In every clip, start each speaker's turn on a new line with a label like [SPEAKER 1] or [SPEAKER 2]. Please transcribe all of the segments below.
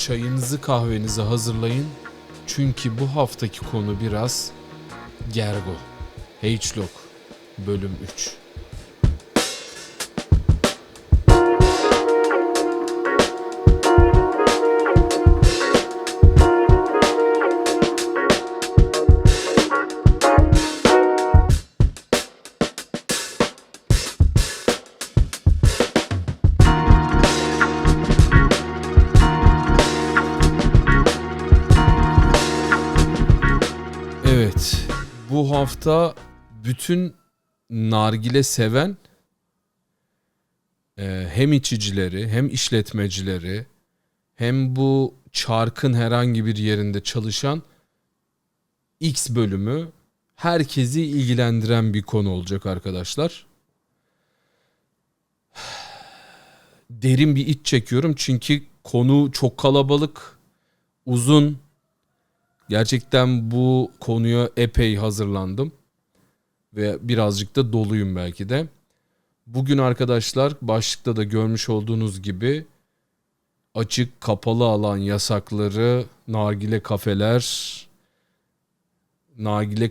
[SPEAKER 1] Çayınızı kahvenizi hazırlayın. Çünkü bu haftaki konu biraz gergo. H-Log bölüm 3. Evet, bu hafta bütün nargile seven hem içicileri hem işletmecileri hem bu çarkın herhangi bir yerinde çalışan X bölümü herkesi ilgilendiren bir konu olacak arkadaşlar. Derin bir iç çekiyorum çünkü konu çok kalabalık, uzun. Gerçekten bu konuya epey hazırlandım ve birazcık da doluyum belki de. Bugün arkadaşlar başlıkta da görmüş olduğunuz gibi açık kapalı alan yasakları, nargile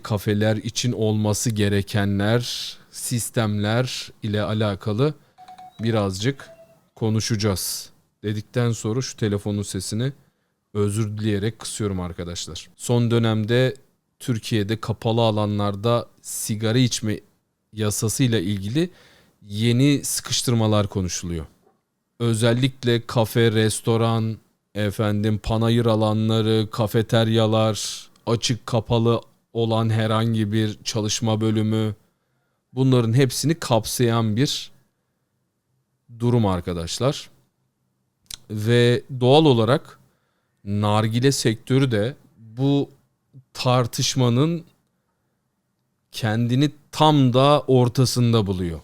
[SPEAKER 1] kafeler için olması gerekenler, sistemler ile alakalı birazcık konuşacağız. Dedikten sonra şu telefonun sesini özür dileyerek kısıyorum arkadaşlar. Son dönemde Türkiye'de kapalı alanlarda sigara içme yasasıyla ilgili yeni sıkıştırmalar konuşuluyor. Özellikle kafe, restoran, panayır alanları, kafeteryalar, açık kapalı olan herhangi bir çalışma bölümü, bunların hepsini kapsayan bir durum arkadaşlar. Ve doğal olarak nargile sektörü de bu tartışmanın kendini tam da ortasında buluyor.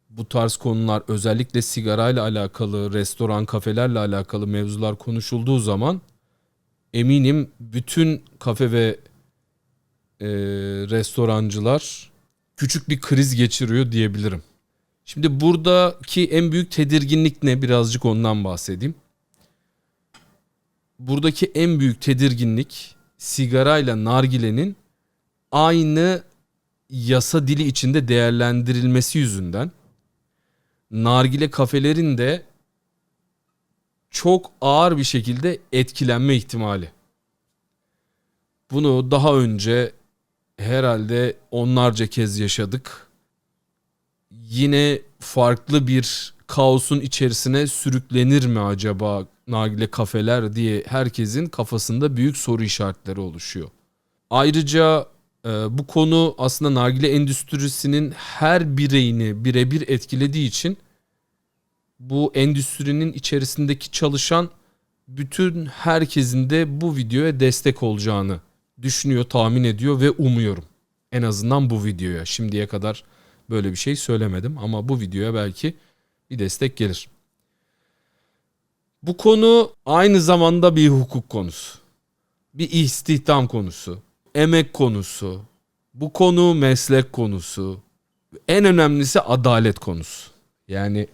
[SPEAKER 1] Bu tarz konular, özellikle sigarayla alakalı, restoran, kafelerle alakalı mevzular konuşulduğu zaman eminim bütün kafe ve restorancılar küçük bir kriz geçiriyor diyebilirim. Şimdi buradaki en büyük tedirginlik ne? Birazcık ondan bahsedeyim. Buradaki en büyük tedirginlik sigarayla nargilenin aynı yasa dili içinde değerlendirilmesi yüzünden nargile kafelerin de çok ağır bir şekilde etkilenme ihtimali. Bunu daha önce herhalde onlarca kez yaşadık. Yine farklı bir kaosun içerisine sürüklenir mi acaba nargile kafeler diye herkesin kafasında büyük soru işaretleri oluşuyor. Ayrıca bu konu aslında nargile endüstrisinin her bireyini birebir etkilediği için bu endüstrinin içerisindeki çalışan bütün herkesin de bu videoya destek olacağını düşünüyor, tahmin ediyor ve umuyorum. En azından bu videoya. Şimdiye kadar böyle bir şey söylemedim ama bu videoya belki bir destek gelir. Bu konu aynı zamanda bir hukuk konusu. Bir istihdam konusu. Emek konusu. Bu konu meslek konusu. En önemlisi adalet konusu. Yani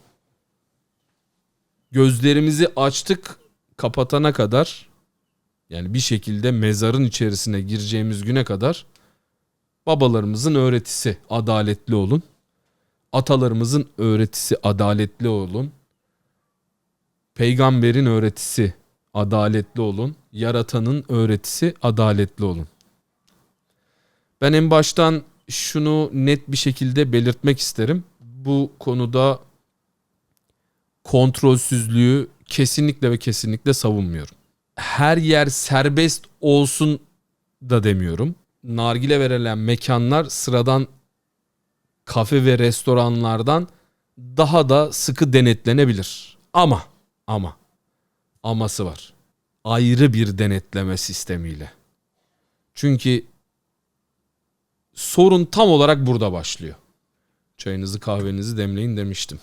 [SPEAKER 1] gözlerimizi açtık kapatana kadar, yani bir şekilde mezarın içerisine gireceğimiz güne kadar babalarımızın öğretisi adaletli olun. Atalarımızın öğretisi adaletli olun. Peygamberin öğretisi adaletli olun. Yaratanın öğretisi adaletli olun. Ben en baştan şunu net bir şekilde belirtmek isterim. Bu konuda kontrolsüzlüğü kesinlikle ve kesinlikle savunmuyorum. Her yer serbest olsun da demiyorum. Nargile verilen mekanlar sıradan kafe ve restoranlardan daha da sıkı denetlenebilir. Aması var. Ayrı bir denetleme sistemiyle. Çünkü sorun tam olarak burada başlıyor. Çayınızı kahvenizi demleyin demiştim.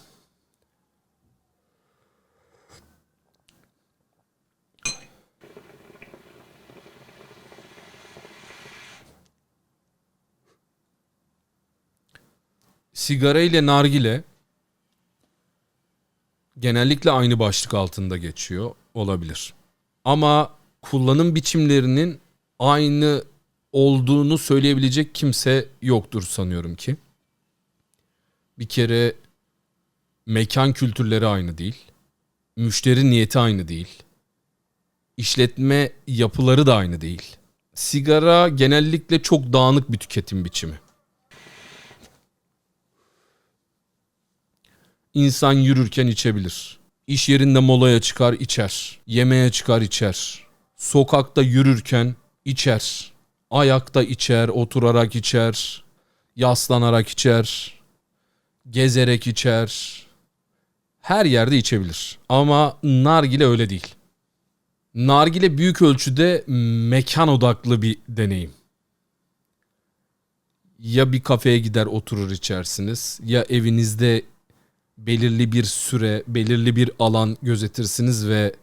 [SPEAKER 1] Sigara ile nargile genellikle aynı başlık altında geçiyor. olabilir. Ama kullanım biçimlerinin aynı olduğunu söyleyebilecek kimse yoktur sanıyorum ki. Bir kere mekan kültürleri aynı değil. Müşteri niyeti aynı değil. İşletme yapıları da aynı değil. Sigara genellikle çok dağınık bir tüketim biçimi. İnsan yürürken içebilir. İş yerinde molaya çıkar içer. Yemeğe çıkar içer. Sokakta yürürken içer. Ayakta içer, oturarak içer. Yaslanarak içer. Gezerek içer. Her yerde içebilir. Ama nargile öyle değil. Nargile büyük ölçüde mekan odaklı bir deneyim. Ya bir kafeye gider oturur içersiniz, ya evinizde belirli bir süre, belirli bir alan gözetirsiniz ve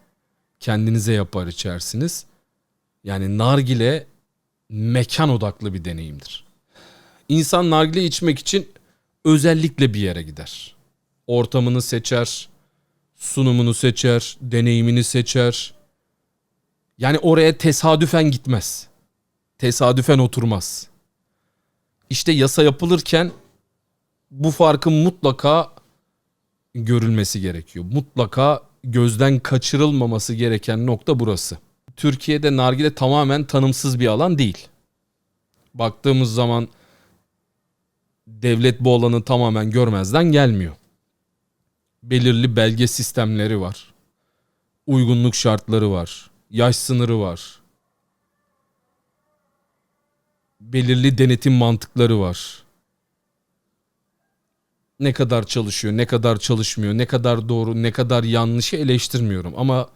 [SPEAKER 1] kendinize yapar içersiniz. Yani nargile mekan odaklı bir deneyimdir. İnsan nargile içmek için özellikle bir yere gider. Ortamını seçer, sunumunu seçer, deneyimini seçer. Yani oraya tesadüfen gitmez. Tesadüfen oturmaz. İşte yasa yapılırken bu farkın mutlaka görülmesi gerekiyor. Mutlaka gözden kaçırılmaması gereken nokta burası. Türkiye'de nargile tamamen tanımsız bir alan değil. Baktığımız zaman devlet bu alanı tamamen görmezden gelmiyor. Belirli belge sistemleri var. Uygunluk şartları var. Yaş sınırı var. Belirli denetim mantıkları var. Ne kadar çalışıyor, ne kadar çalışmıyor, ne kadar doğru, ne kadar yanlışı eleştirmiyorum. Ama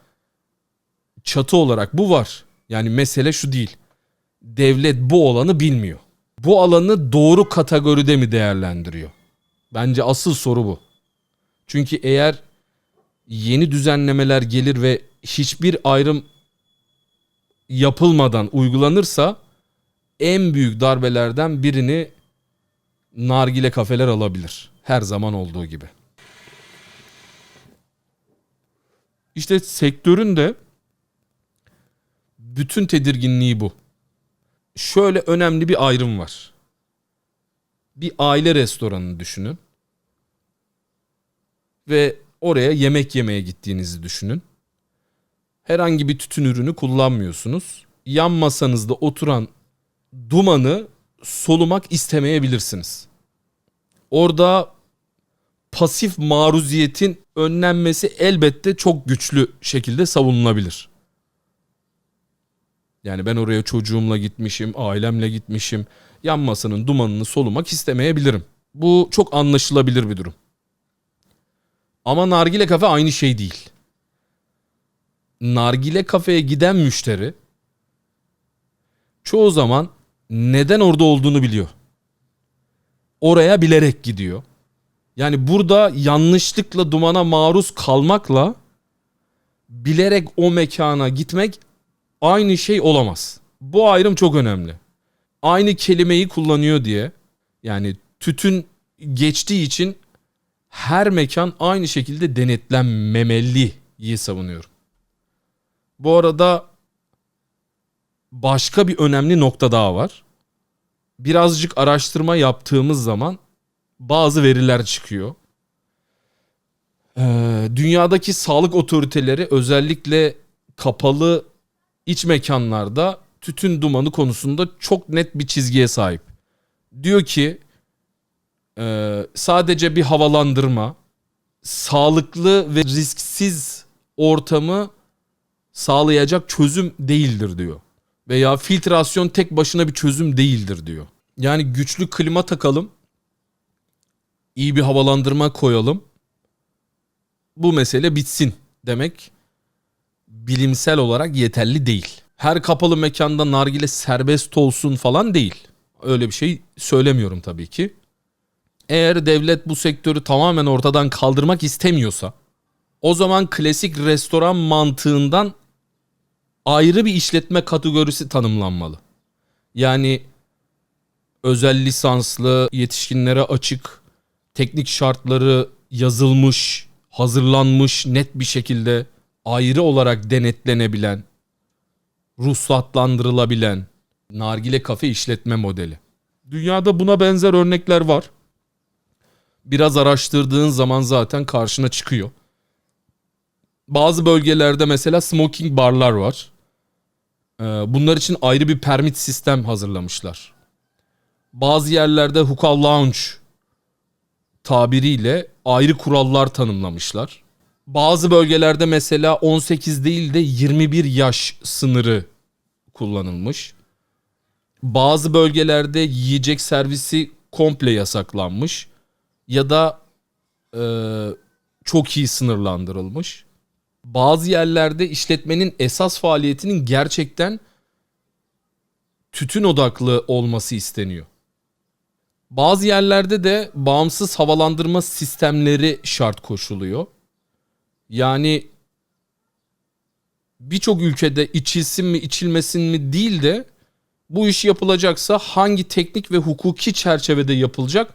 [SPEAKER 1] çatı olarak bu var. Yani mesele şu değil. Devlet bu alanı bilmiyor. Bu alanı doğru kategoride mi değerlendiriyor? Bence asıl soru bu. Çünkü eğer yeni düzenlemeler gelir ve hiçbir ayrım yapılmadan uygulanırsa en büyük darbelerden birini nargile kafeler alabilir. Her zaman olduğu gibi. İşte sektörün de bütün tedirginliği bu. Şöyle önemli bir ayrım var. Bir aile restoranını düşünün. Ve oraya yemek yemeye gittiğinizi düşünün. Herhangi bir tütün ürünü kullanmıyorsunuz. Yan masanızda oturan dumanı solumak istemeyebilirsiniz. Orada pasif maruziyetin önlenmesi elbette çok güçlü şekilde savunulabilir. Yani ben oraya çocuğumla gitmişim, ailemle gitmişim. Yan masanın dumanını solumak istemeyebilirim. Bu çok anlaşılabilir bir durum. Ama nargile kafe aynı şey değil. Nargile kafeye giden müşteri çoğu zaman neden orada olduğunu biliyor. Oraya bilerek gidiyor. Yani burada yanlışlıkla dumana maruz kalmakla bilerek o mekana gitmek aynı şey olamaz. Bu ayrım çok önemli. Aynı kelimeyi kullanıyor diye, yani tütün geçtiği için her mekan aynı şekilde denetlenmemeliyi savunuyorum. Bu arada başka bir önemli nokta daha var. Birazcık araştırma yaptığımız zaman bazı veriler çıkıyor. Dünyadaki sağlık otoriteleri özellikle kapalı iç mekanlarda tütün dumanı konusunda çok net bir çizgiye sahip. Diyor ki sadece bir havalandırma sağlıklı ve risksiz ortamı sağlayacak çözüm değildir diyor. Veya filtrasyon tek başına bir çözüm değildir diyor. Yani güçlü klima takalım, iyi bir havalandırma koyalım, bu mesele bitsin demek bilimsel olarak yeterli değil. Her kapalı mekanda nargile serbest olsun falan değil. Öyle bir şey söylemiyorum tabii ki. Eğer devlet bu sektörü tamamen ortadan kaldırmak istemiyorsa, o zaman klasik restoran mantığından ayrı bir işletme kategorisi tanımlanmalı. Yani özel lisanslı, yetişkinlere açık, teknik şartları yazılmış, hazırlanmış net bir şekilde ayrı olarak denetlenebilen, ruhsatlandırılabilen nargile kafe işletme modeli. Dünyada buna benzer örnekler var. Biraz araştırdığın zaman zaten karşına çıkıyor. Bazı bölgelerde mesela smoking barlar var. Bunlar için ayrı bir permit sistem hazırlamışlar. Bazı yerlerde hookah lounge tabiriyle ayrı kurallar tanımlamışlar. Bazı bölgelerde mesela 18 değil de 21 yaş sınırı kullanılmış. Bazı bölgelerde yiyecek servisi komple yasaklanmış ya da çok iyi sınırlandırılmış. Bazı yerlerde işletmenin esas faaliyetinin gerçekten tütün odaklı olması isteniyor. Bazı yerlerde de bağımsız havalandırma sistemleri şart koşuluyor. Yani birçok ülkede içilsin mi içilmesin mi değil de bu iş yapılacaksa hangi teknik ve hukuki çerçevede yapılacak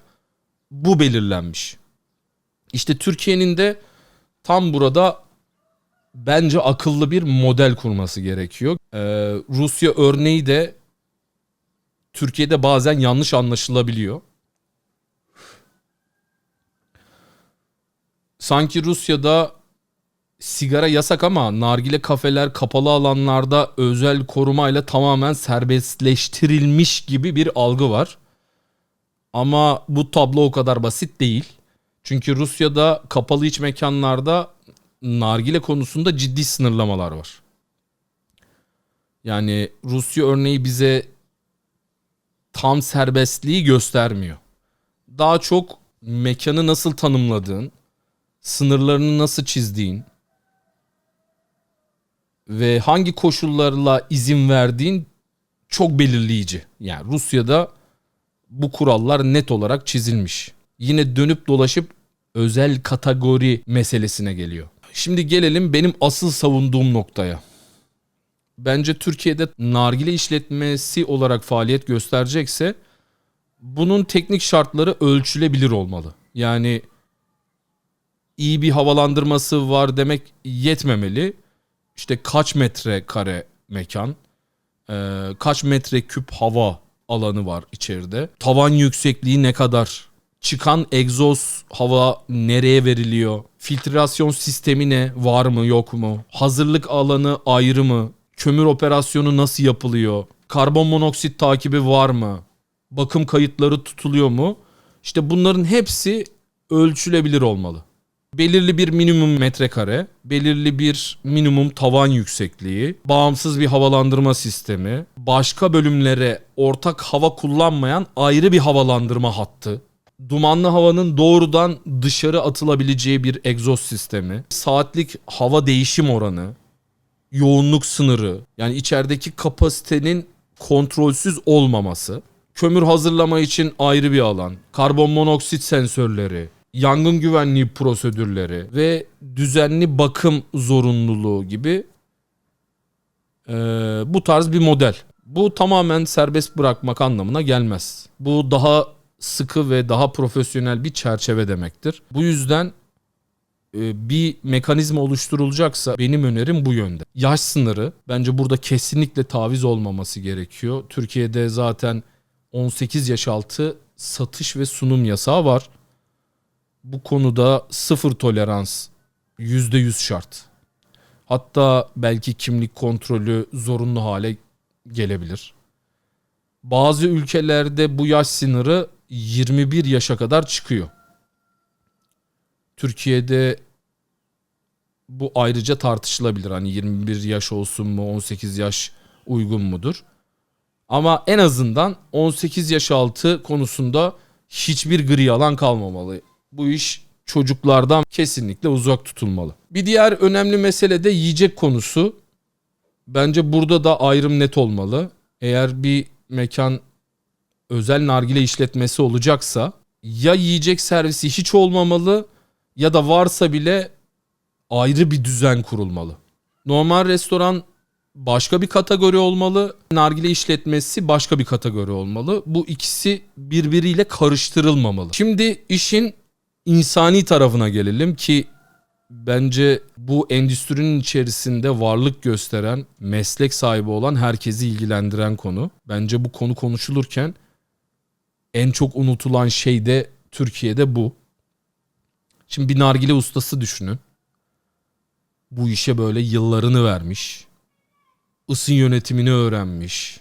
[SPEAKER 1] bu belirlenmiş. İşte Türkiye'nin de tam burada bence akıllı bir model kurması gerekiyor. Rusya örneği de Türkiye'de bazen yanlış anlaşılabiliyor. Sanki Rusya'da sigara yasak ama nargile kafeler kapalı alanlarda özel korumayla tamamen serbestleştirilmiş gibi bir algı var. Ama bu tablo o kadar basit değil. Çünkü Rusya'da kapalı iç mekanlarda nargile konusunda ciddi sınırlamalar var. Yani Rusya örneği bize tam serbestliği göstermiyor. Daha çok mekanı nasıl tanımladığın, sınırlarını nasıl çizdiğin ve hangi koşullarla izin verdiğin çok belirleyici. Yani Rusya'da bu kurallar net olarak çizilmiş. Yine dönüp dolaşıp özel kategori meselesine geliyor. Şimdi gelelim benim asıl savunduğum noktaya. Bence Türkiye'de nargile işletmesi olarak faaliyet gösterecekse bunun teknik şartları ölçülebilir olmalı. Yani iyi bir havalandırması var demek yetmemeli. İşte kaç metrekare mekan, kaç metreküp hava alanı var içeride. Tavan yüksekliği ne kadar? Çıkan egzoz hava nereye veriliyor? Filtrasyon sistemi ne? Var mı yok mu? Hazırlık alanı ayrı mı? Kömür operasyonu nasıl yapılıyor? Karbon monoksit takibi var mı? Bakım kayıtları tutuluyor mu? İşte bunların hepsi ölçülebilir olmalı. Belirli bir minimum metrekare, belirli bir minimum tavan yüksekliği, bağımsız bir havalandırma sistemi, başka bölümlere ortak hava kullanmayan ayrı bir havalandırma hattı, dumanlı havanın doğrudan dışarı atılabileceği bir egzoz sistemi, saatlik hava değişim oranı, yoğunluk sınırı, yani içerideki kapasitenin kontrolsüz olmaması, kömür hazırlama için ayrı bir alan, karbon monoksit sensörleri, yangın güvenliği prosedürleri ve düzenli bakım zorunluluğu gibi bu tarz bir model. Bu tamamen serbest bırakmak anlamına gelmez. Bu daha sıkı ve daha profesyonel bir çerçeve demektir. Bu yüzden bir mekanizma oluşturulacaksa benim önerim bu yönde. Yaş sınırı bence burada kesinlikle taviz olmaması gerekiyor. Türkiye'de zaten 18 yaş altı satış ve sunum yasağı var. Bu konuda sıfır tolerans, %100 şart. Hatta belki kimlik kontrolü zorunlu hale gelebilir. Bazı ülkelerde bu yaş sınırı 21 yaşa kadar çıkıyor. Türkiye'de bu ayrıca tartışılabilir. Hani 21 yaş olsun mu, 18 yaş uygun mudur? Ama en azından 18 yaş altı konusunda hiçbir gri alan kalmamalı. Bu iş çocuklardan kesinlikle uzak tutulmalı. Bir diğer önemli mesele de yiyecek konusu. Bence burada da ayrım net olmalı. Eğer bir mekan özel nargile işletmesi olacaksa ya yiyecek servisi hiç olmamalı ya da varsa bile ayrı bir düzen kurulmalı. Normal restoran başka bir kategori olmalı. Nargile işletmesi başka bir kategori olmalı. Bu ikisi birbiriyle karıştırılmamalı. Şimdi işin insani tarafına gelelim ki bence bu endüstrinin içerisinde varlık gösteren, meslek sahibi olan herkesi ilgilendiren konu. Bence bu konu konuşulurken en çok unutulan şey de Türkiye'de bu. Şimdi bir nargile ustası düşünün. Bu işe böyle yıllarını vermiş. Isı yönetimini öğrenmiş.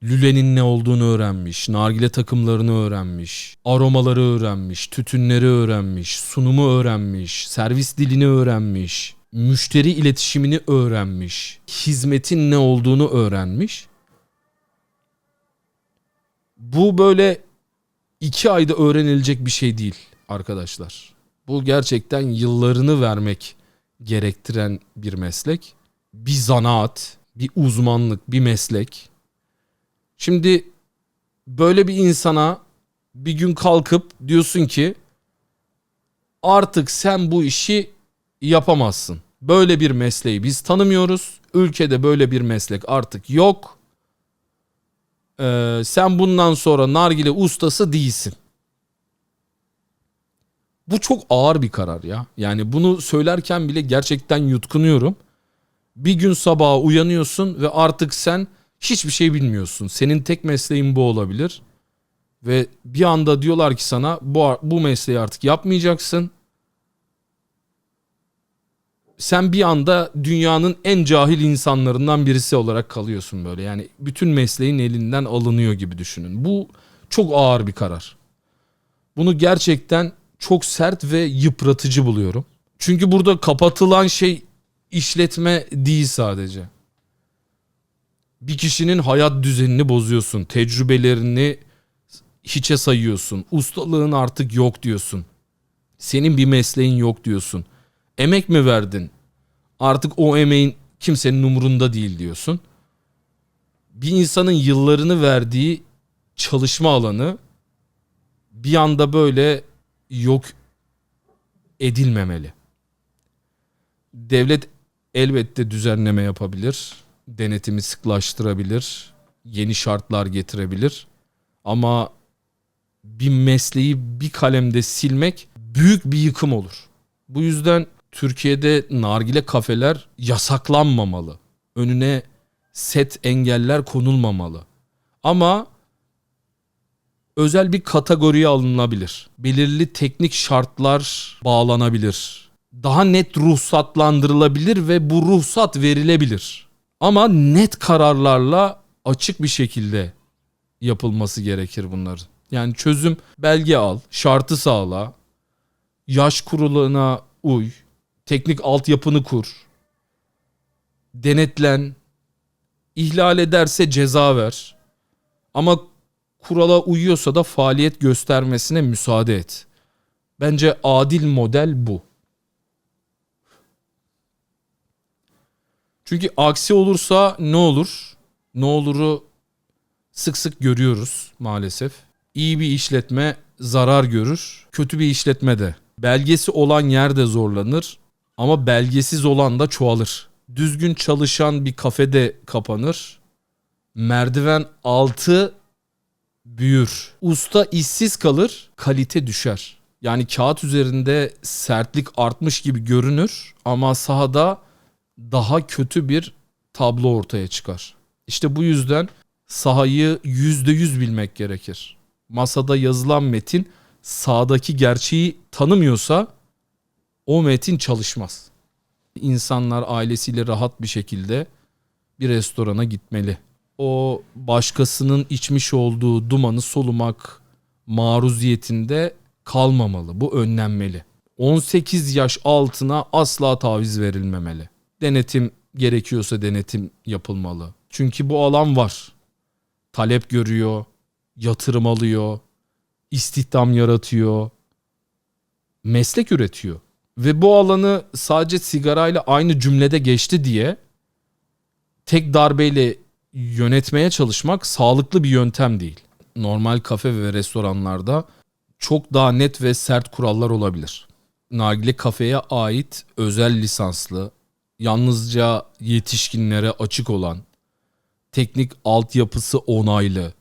[SPEAKER 1] Lülenin ne olduğunu öğrenmiş. Nargile takımlarını öğrenmiş. Aromaları öğrenmiş. Tütünleri öğrenmiş. Sunumu öğrenmiş. Servis dilini öğrenmiş. Müşteri iletişimini öğrenmiş. Hizmetin ne olduğunu öğrenmiş. Bu böyle 2 ayda öğrenilecek bir şey değil arkadaşlar. Bu gerçekten yıllarını vermek gerektiren bir meslek. Bir zanaat, bir uzmanlık, bir meslek. Şimdi böyle bir insana bir gün kalkıp diyorsun ki artık sen bu işi yapamazsın. Böyle bir mesleği biz tanımıyoruz. Ülkede böyle bir meslek artık yok. Sen bundan sonra nargile ustası değilsin. Bu çok ağır bir karar ya. Yani bunu söylerken bile gerçekten yutkunuyorum. Bir gün sabaha uyanıyorsun ve artık sen hiçbir şey bilmiyorsun. Senin tek mesleğin bu olabilir. Ve bir anda diyorlar ki sana bu mesleği artık yapmayacaksın. Sen bir anda dünyanın en cahil insanlarından birisi olarak kalıyorsun böyle. Yani bütün mesleğin elinden alınıyor gibi düşünün. Bu çok ağır bir karar. Bunu gerçekten çok sert ve yıpratıcı buluyorum. Çünkü burada kapatılan şey işletme değil sadece. Bir kişinin hayat düzenini bozuyorsun. Tecrübelerini hiçe sayıyorsun. Ustalığın artık yok diyorsun. Senin bir mesleğin yok diyorsun. Emek mi verdin? Artık o emeğin kimsenin umurunda değil diyorsun. Bir insanın yıllarını verdiği çalışma alanı bir anda böyle yok edilmemeli. Devlet elbette düzenleme yapabilir, denetimi sıklaştırabilir, yeni şartlar getirebilir. Ama bir mesleği bir kalemde silmek büyük bir yıkım olur. Bu yüzden Türkiye'de nargile kafeler yasaklanmamalı. Önüne set engeller konulmamalı. Ama özel bir kategoriye alınabilir. Belirli teknik şartlar bağlanabilir. Daha net ruhsatlandırılabilir ve bu ruhsat verilebilir. Ama net kararlarla açık bir şekilde yapılması gerekir bunların. Yani çözüm belge al, şartı sağla, yaş kuruluna uy, teknik altyapını kur, denetlen, ihlal ederse ceza ver. Ama kurala uyuyorsa da faaliyet göstermesine müsaade et. Bence adil model bu. Çünkü aksi olursa ne olur? Ne oluru sık sık görüyoruz maalesef. İyi bir işletme zarar görür, kötü bir işletme de. Belgesi olan yer de zorlanır ama belgesiz olan da çoğalır. Düzgün çalışan bir kafede kapanır. Merdiven altı büyür. Usta işsiz kalır, kalite düşer. Yani kağıt üzerinde sertlik artmış gibi görünür ama sahada daha kötü bir tablo ortaya çıkar. İşte bu yüzden sahayı %100 bilmek gerekir. Masada yazılan metin sahadaki gerçeği tanımıyorsa o metin çalışmaz. İnsanlar ailesiyle rahat bir şekilde bir restorana gitmeli. O başkasının içmiş olduğu dumanı solumak maruziyetinde kalmamalı. Bu önlenmeli. 18 yaş altına asla taviz verilmemeli. Denetim gerekiyorsa denetim yapılmalı. Çünkü bu alan var. Talep görüyor, yatırım alıyor, istihdam yaratıyor, meslek üretiyor. Ve bu alanı sadece sigarayla aynı cümlede geçti diye tek darbeyle yönetmeye çalışmak sağlıklı bir yöntem değil. Normal kafe ve restoranlarda çok daha net ve sert kurallar olabilir. Nargile kafeye ait özel lisanslı, yalnızca yetişkinlere açık olan, teknik altyapısı onaylı,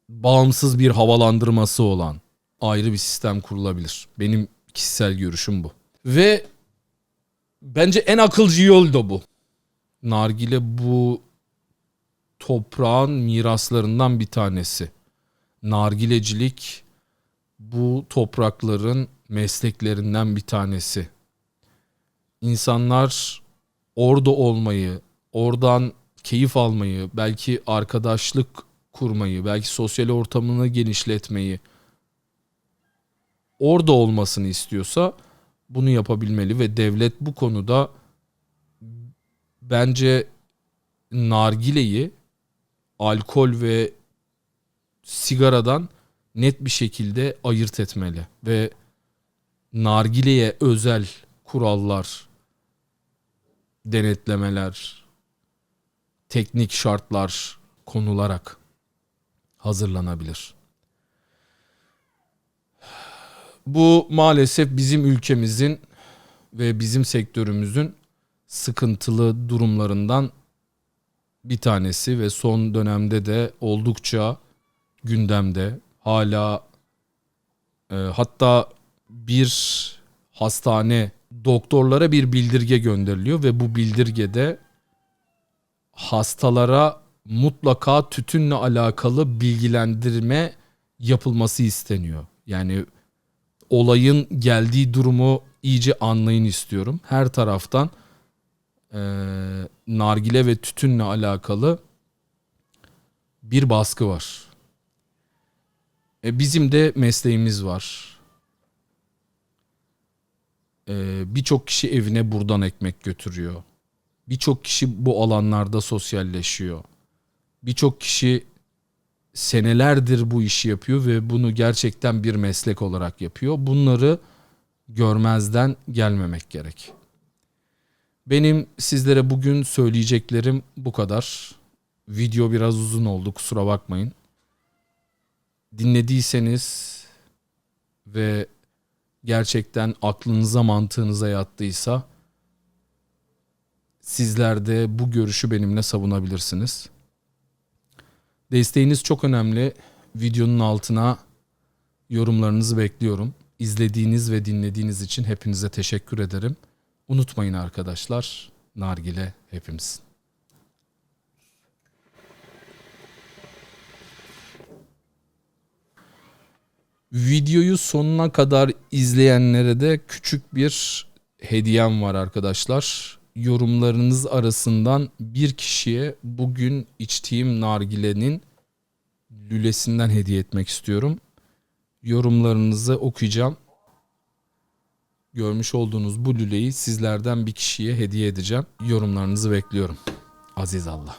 [SPEAKER 1] bağımsız bir havalandırması olan ayrı bir sistem kurulabilir. Benim Kişisel görüşüm bu. Ve bence en akılcı yol da bu. Nargile bu toprağın miraslarından bir tanesi. Nargilecilik bu toprakların mesleklerinden bir tanesi. İnsanlar orada olmayı, oradan keyif almayı, belki arkadaşlık kurmayı, belki sosyal ortamını genişletmeyi, orada olmasını istiyorsa bunu yapabilmeli ve devlet bu konuda bence nargileyi alkol ve sigaradan net bir şekilde ayırt etmeli ve nargileye özel kurallar, denetlemeler, teknik şartlar konularak hazırlanabilir. Bu maalesef bizim ülkemizin ve bizim sektörümüzün sıkıntılı durumlarından bir tanesi ve son dönemde de oldukça gündemde. Hala hatta bir hastane doktorlara bir bildirge gönderiliyor ve bu bildirgede hastalara mutlaka tütünle alakalı bilgilendirme yapılması isteniyor. Yani olayın geldiği durumu iyice anlayın istiyorum. Her taraftan nargile ve tütünle alakalı bir baskı var. Bizim de mesleğimiz var. Birçok kişi evine buradan ekmek götürüyor. Birçok kişi bu alanlarda sosyalleşiyor. Birçok kişi senelerdir bu işi yapıyor ve bunu gerçekten bir meslek olarak yapıyor. Bunları görmezden gelmemek gerek. Benim sizlere bugün söyleyeceklerim bu kadar. Video biraz uzun oldu, kusura bakmayın. Dinlediyseniz ve gerçekten aklınıza mantığınıza yattıysa sizler de bu görüşü benimle savunabilirsiniz. Desteğiniz çok önemli. Videonun altına yorumlarınızı bekliyorum. İzlediğiniz ve dinlediğiniz için hepinize teşekkür ederim. Unutmayın arkadaşlar, nargile hepimizin. Videoyu sonuna kadar izleyenlere de küçük bir hediyem var arkadaşlar. Yorumlarınız arasından bir kişiye bugün içtiğim nargilenin lülesinden hediye etmek istiyorum. Yorumlarınızı okuyacağım. Görmüş olduğunuz bu lüleyi sizlerden bir kişiye hediye edeceğim. Yorumlarınızı bekliyorum. Aziz Allah.